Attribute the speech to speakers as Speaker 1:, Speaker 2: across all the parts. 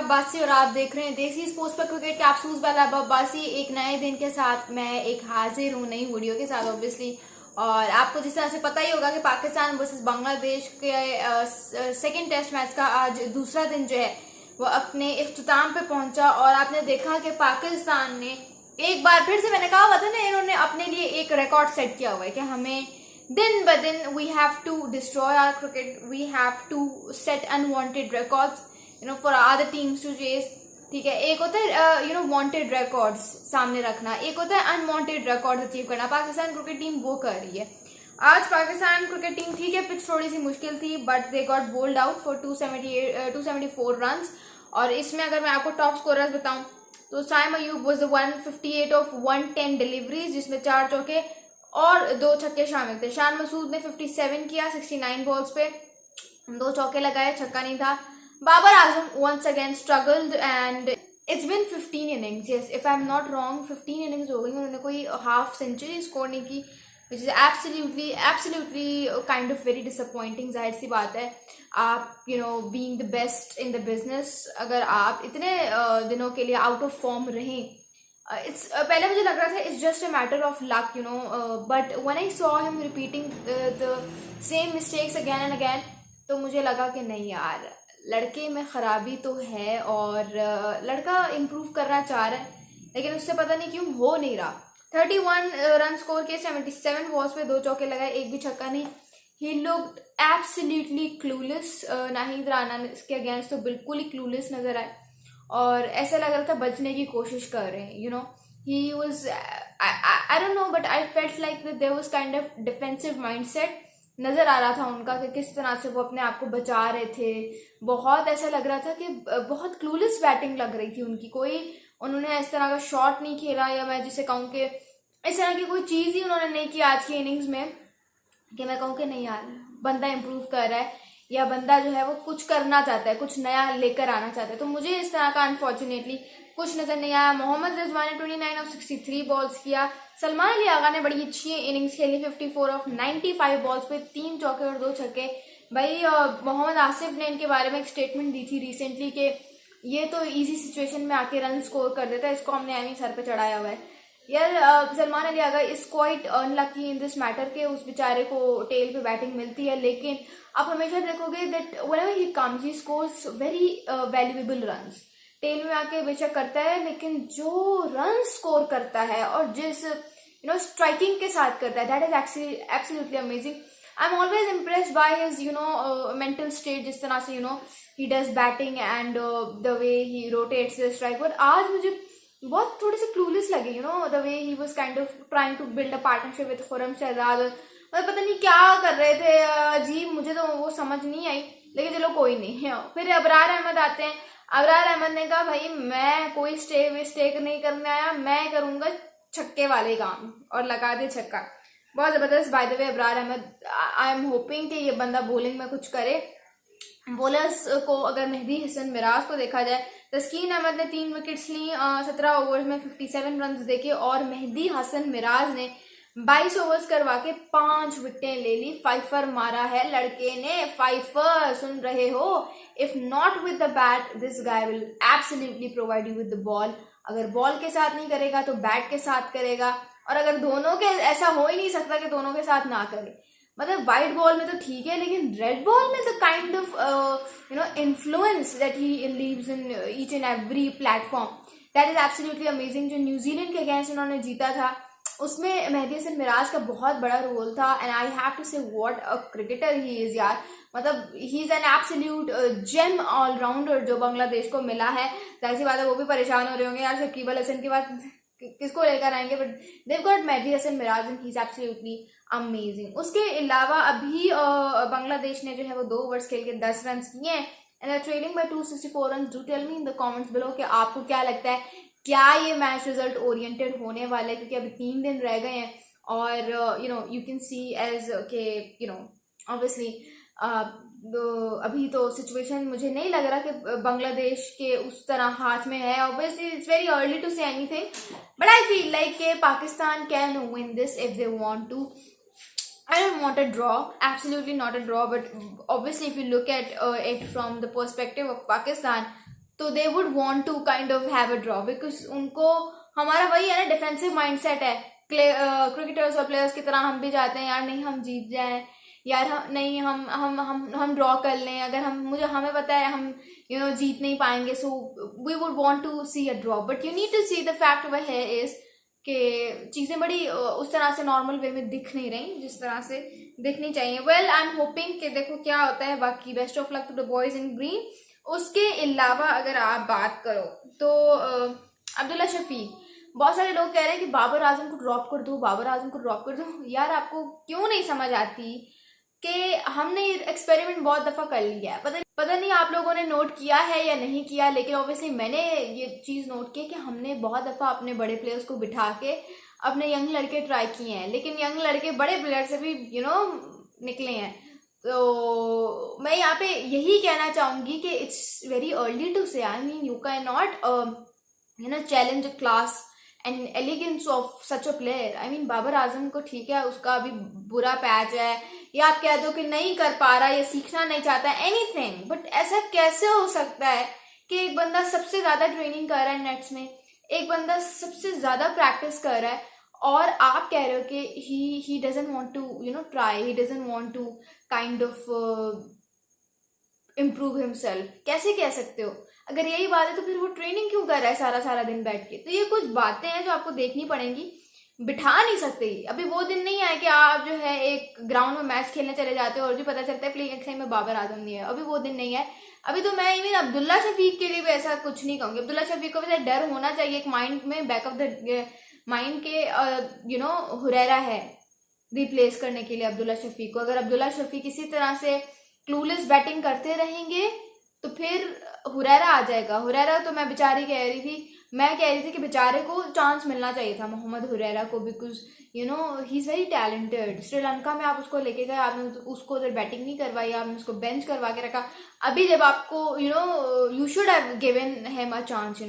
Speaker 1: अब्बासी और आप देख रहे हैं देसी स्पोर्ट्स पर क्रिकेट कैप्सूल्स वाला अब्बासी। एक नए दिन के साथ मैं एक हाजिर हूँ नई वीडियो के साथ ऑब्वियसली। और आपको जिस तरह से पता ही होगा कि पाकिस्तान वर्सेस बांग्लादेश के सेकंड टेस्ट मैच का आज दूसरा दिन जो है वो अपने इख्तिताम पे पहुंचा। और आपने देखा कि पाकिस्तान ने एक बार फिर से, मैंने कहा हुआ था ना, इन्होंने अपने लिए एक रिकॉर्ड सेट किया हुआ है कि हमें दिन ब दिन we have to destroy our cricket, we have to set unwanted records for other teams to chase. ठीक है, एक होता है वांटेड रिकॉर्ड्स सामने रखना, एक होता है अनवांटेड रिकॉर्ड्स अचीव करना। पाकिस्तान क्रिकेट टीम वो कर रही है। आज पाकिस्तान क्रिकेट टीम, ठीक है, पिच थोड़ी सी मुश्किल थी but they got bowled out for 274 run. और इसमें अगर मैं आपको टॉप स्कोरर्स बताऊं तो Saim Ayub was 158 of 110 deliveries, जिसमें 4 चौके और 2 छक्के शामिल थे। शान मसूद ने 57 किया 69 बॉल्स पे, 2 चौके लगाए, छक्का नहीं था। Babar Azam once again struggled and it's been 15 innings, yes if I'm not wrong 15 innings हो गई, उन्होंने कोई हाफ सेंचुरी स्कोर नहीं की, which is absolutely kind of very disappointing। जाहिर सी बात है, आप being the best in the business, अगर आप इतने दिनों के लिए आउट ऑफ फॉर्म रहें, पहले मुझे लग रहा था it's just a matter of luck but when I saw him repeating the same mistakes again and again, तो मुझे लगा कि नहीं यार, लड़के में खराबी तो है और लड़का इम्प्रूव करना चाह रहा है, लेकिन उससे पता नहीं क्यों हो नहीं रहा। 31 रन स्कोर के, 77 बॉल्स पे 2 चौके लगाए, एक भी छक्का नहीं। He looked absolutely clueless. Nahid Rana के अगेंस्ट तो बिल्कुल ही क्लूलेस नजर आए और ऐसा लग रहा था बचने की कोशिश कर रहे हैं। He was, I don't know but I felt like that there was kind of defensive mindset नजर आ रहा था उनका, कि किस तरह से वो अपने आप को बचा रहे थे। बहुत ऐसा लग रहा था कि बहुत क्लूलेस बैटिंग लग रही थी उनकी। कोई उन्होंने इस तरह का शॉट नहीं खेला, या मैं जिसे कहूँ कि इस तरह की कोई चीज़ ही उन्होंने नहीं की आज की इनिंग्स में कि मैं कहूँ कि नहीं यार, बंदा इम्प्रूव कर रहा है या बंदा जो है वो कुछ करना चाहता है, कुछ नया लेकर आना चाहता है। तो मुझे इस तरह का अनफॉर्चुनेटली कुछ नजर नहीं आया। मोहम्मद रिजवान ने 29 ऑफ 63 बॉल्स किया। सलमान अली आगा ने बड़ी अच्छी इनिंग्स खेली, 54 ऑफ 95 बॉल्स पे 3 चौके और 2 छक्के। भाई मोहम्मद आसिफ ने इनके बारे में एक स्टेटमेंट दी थी रिसेंटली कि ये तो इजी सिचुएशन में आके रन स्कोर कर देता है, इसको हमने एमी सर पे चढ़ाया हुआ है। यार Salman Ali Agha is quite unlucky in this matter के उस बेचारे को टेल पे बैटिंग मिलती है, लेकिन आप हमेशा देखोगे that whenever he comes he scores very valuable runs. Tail में आके बेशक करता है, लेकिन जो रन स्कोर करता है और जिस स्ट्राइकिंग के साथ करता है, that is absolutely amazing. I am always impressed by his mental state, जिस तरह से he does batting and the way he rotates the strike. But आज मुझे बहुत थोड़े से क्लूलेस लगे, the way he was kind of trying to build a partnership with Khurram Shahzad. मतलब पता नहीं क्या कर रहे थे, अजीब, मुझे तो वो समझ नहीं आई, लेकिन चलो कोई नहीं। फिर अबरार अहमद आते हैं। अबरार अहमद ने कहा भाई मैं कोई स्टेक नहीं करने आया, मैं करूंगा छक्के वाले काम, और लगा दे छक्का। बहुत जबरदस्त by the way Abrar Ahmed. I am hoping कि ये बंदा बॉलिंग में कुछ करे। बॉलर्स को अगर मेहदी हसन मिराज को देखा जाए, तस्कीन अहमद ने 3 विकेट्स ली 17 ओवर्स में 57 रन देके, और मेहदी हसन मिराज ने 22 ओवर्स करवा के 5 विकेटें ले ली। फाइफर मारा है लड़के ने, फाइफर सुन रहे हो? If not with the bat this guy will absolutely provide you with the ball. अगर बॉल के साथ नहीं करेगा तो बैट के साथ करेगा, और अगर दोनों के, ऐसा हो ही नहीं सकता कि दोनों के साथ ना करे। मतलब वाइट बॉल में तो ठीक है, लेकिन रेड बॉल में the kind of influence that he leaves in each and every platform, that is absolutely amazing. जो न्यूजीलैंड के अगेंस्ट उन्होंने जीता था, उसमें मेहदी हसन मिराज का बहुत बड़ा रोल था। And I have to say what a cricketer he is यार। मतलब he is an absolute gem allrounder जो बांग्लादेश को मिला है। जाहिर सी बात है वो भी परेशान हो रहे होंगे यार, शकीब अल हसन के बाद किसको लेकर आएंगे, but they've got Mehdi Hasan Miraz and he is absolutely amazing. उसके अलावा अभी बांग्लादेश ने जो है वो 2 ओवर्स खेल के 10 रन किए हैं and trailing by 264 run. Do tell me in the comments below कि आपको क्या लगता है, क्या ये मैच रिजल्ट ओरिएंटेड होने वाला है, क्योंकि अभी 3 दिन रह गए हैं और यू कैन सी एज के ऑब्वियसली अभी तो सिचुएशन मुझे नहीं लग रहा कि बांग्लादेश के उस तरह हाथ में है। Obviously it's very early to say anything, but I feel like के Pakistan can win this if they want to. I don't want a draw, absolutely not a draw, but obviously if you look at it from the perspective of Pakistan, तो they would want to kind of have a draw, because उनको हमारा वही है ना, defensive mindset है। Cricketers और players की तरह हम भी चाहते हैं यार नहीं हम जीत जाएं, यार हम नहीं हम ड्रॉ कर लें, अगर हमें पता है हम जीत नहीं पाएंगे, so we would want to see a draw. But you need to see the fact over here is कि चीज़ें बड़ी उस तरह से नॉर्मल वे में दिख नहीं रही जिस तरह से दिखनी चाहिए। वेल आई एम होपिंग कि देखो क्या होता है। बाकी best of luck to the boys in green. उसके अलावा अगर आप बात करो तो अब्दुल्ला शफीक, बहुत सारे लोग कह रहे हैं कि बाबर आजम को ड्रॉप कर दो, बाबर आजम को ड्रॉप कर दो। यार आपको क्यों नहीं समझ आती कि हमने एक्सपेरिमेंट बहुत दफ़ा कर लिया है। पता नहीं आप लोगों ने नोट किया है या नहीं किया, लेकिन ऑब्वियसली मैंने ये चीज़ नोट की कि हमने बहुत दफ़ा अपने बड़े प्लेयर्स को बिठा के अपने यंग लड़के ट्राई किए हैं, लेकिन यंग लड़के बड़े प्लेयर से भी निकले हैं। तो मैं यहाँ पे यही कहना चाहूँगी कि it's very early to say, I mean you can not challenge class and elegance of such a player. I mean Babar Azam को ठीक है उसका अभी बुरा पैच है, या आप कह दो कि नहीं कर पा रहा या सीखना नहीं चाहता, एनीथिंग, बट ऐसा कैसे हो सकता है कि एक बंदा सबसे ज्यादा ट्रेनिंग कर रहा है नेट्स में, एक बंदा सबसे ज्यादा प्रैक्टिस कर रहा है, और आप कह रहे हो कि he doesn't want to try, he doesn't want to kind of improve himself. कैसे कह सकते हो? अगर यही बात है तो फिर वो ट्रेनिंग क्यों कर रहा है सारा सारा दिन बैठ के? तो ये कुछ बातें हैं जो आपको देखनी पड़ेंगी, बिठा नहीं सकते। अभी वो दिन नहीं आए कि आप जो है एक ग्राउंड में मैच खेलने चले जाते हो और जो पता चलता है प्लेइंग एक्शन में बाबर आजम नहीं है। अभी वो दिन नहीं है। अभी तो मैं इवन अब्दुल्ला शफीक के लिए भी ऐसा कुछ नहीं कहूँगी। अब्दुल्ला शफीक को भी डर होना चाहिए एक माइंड में, बैक ऑफ द माइंड के हुरैरा है रिप्लेस करने के लिए अब्दुल्ला शफीक को। अगर अब्दुल्ला शफीक इसी तरह से क्लूलेस बैटिंग करते रहेंगे तो फिर हुरैरा आ जाएगा। हुरैरा तो मैं बेचारी कह रही थी कि बेचारे को चांस मिलना चाहिए था मोहम्मद हुरैरा को, because he is very talented. Sri Lanka में आप उसको लेके गए, आपने उसको उधर बैटिंग नहीं करवाई, आपने उसको बेंच करवा के रखा। अभी जब आपको you should have given him a chance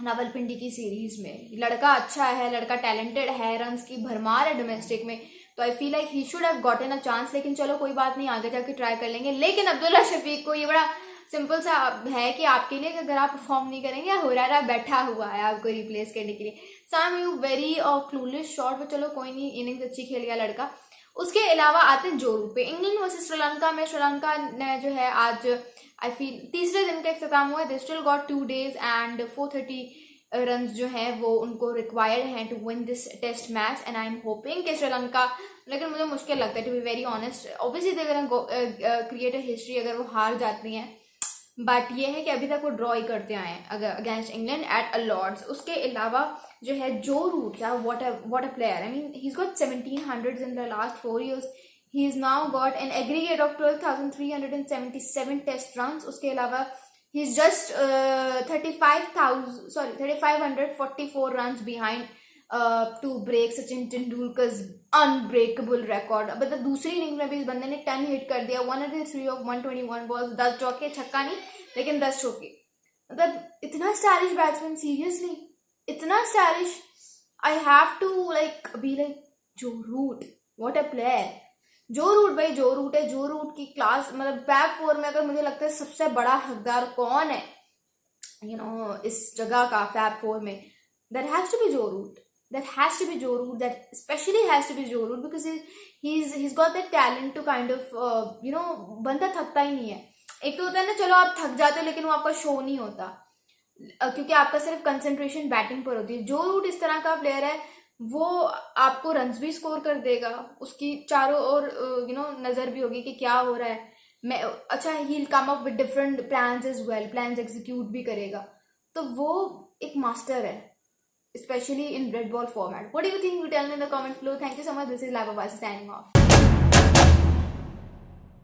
Speaker 1: Rawalpindi की सीरीज में। लड़का अच्छा है, लड़का टैलेंटेड है, रन्स की भरमार है डोमेस्टिक में, तो आई feel like he should have gotten a chance. लेकिन चलो कोई बात नहीं, आगे जाके ट्राई कर लेंगे। लेकिन अब्दुल्ला शफीक को ये बड़ा सिंपल सा है कि आपके लिए अगर आप परफॉर्म नहीं करेंगे, हुरैरा बैठा हुआ है आपको रिप्लेस करने के लिए। Some you very clueless shot, पर चलो कोई नहीं, इनिंग्स अच्छी खेल गया लड़का। उसके अलावा आते हैं जोरू पे। इंग्लैंड वर्सेस श्रीलंका में श्रीलंका ने जो है आज आई फील तीसरे दिन का इख्तिताम हुआ है। They still got 2 days and 430 run जो है वो उनको रिक्वायर्ड हैं to win this test match, and I am hoping कि श्रीलंका, लेकिन मुझे मुश्किल लगता है to be very honest. Obviously they create a history अगर वो हार जाती हैं, बट ये है कि अभी तक वो ड्रॉ ही करते आए हैं अगर against England at a Lord's. उसके अलावा जो है जो रूट या what a player, I mean he is got 1700s in the last 4 years। He is now got an aggregate of 12,377 test run. उसके अलावा he is just 3,544 runs behind to break Sachin Tendulkar's unbreakable record. मतलब दूसरी inning में भी इस बंदे ने 10 hit कर दिया, 103 of 121 balls, 10 चौके, छक्का नहीं लेकिन 10 चौके। मतलब इतना स्टाइलिश बैट्समैन, सीरियसली इतना stylish. I have to be like Joe Root, what a player. Joe Root भाई, जो रूट है, जो रूट की क्लास। मतलब फैब 4 में अगर मुझे लगता है सबसे बड़ा हकदार कौन है इस जगह का फैब 4 में, that has to be Joe Root. That has to be Joe Root. That especially has to be Joe Root because he's got that talent to kind of बंदा थकता ही नहीं है। एक तो होता है ना, चलो आप थक जाते हो लेकिन वो आपका शो नहीं होता क्योंकि आपका सिर्फ कंसंट्रेशन बैटिंग पर होती है। जो रूट इस तरह का प्लेयर है, वो आपको रन्स भी स्कोर कर देगा, उसकी चारों ओर नजर भी होगी कि क्या हो रहा है। मैं अच्छा, he come up with different plans as well, plans execute भी करेगा। तो वो एक मास्टर है, especially in red ball format. What do you think? You tell me in the comments below. Thank you so much. This is Lava Basi signing off.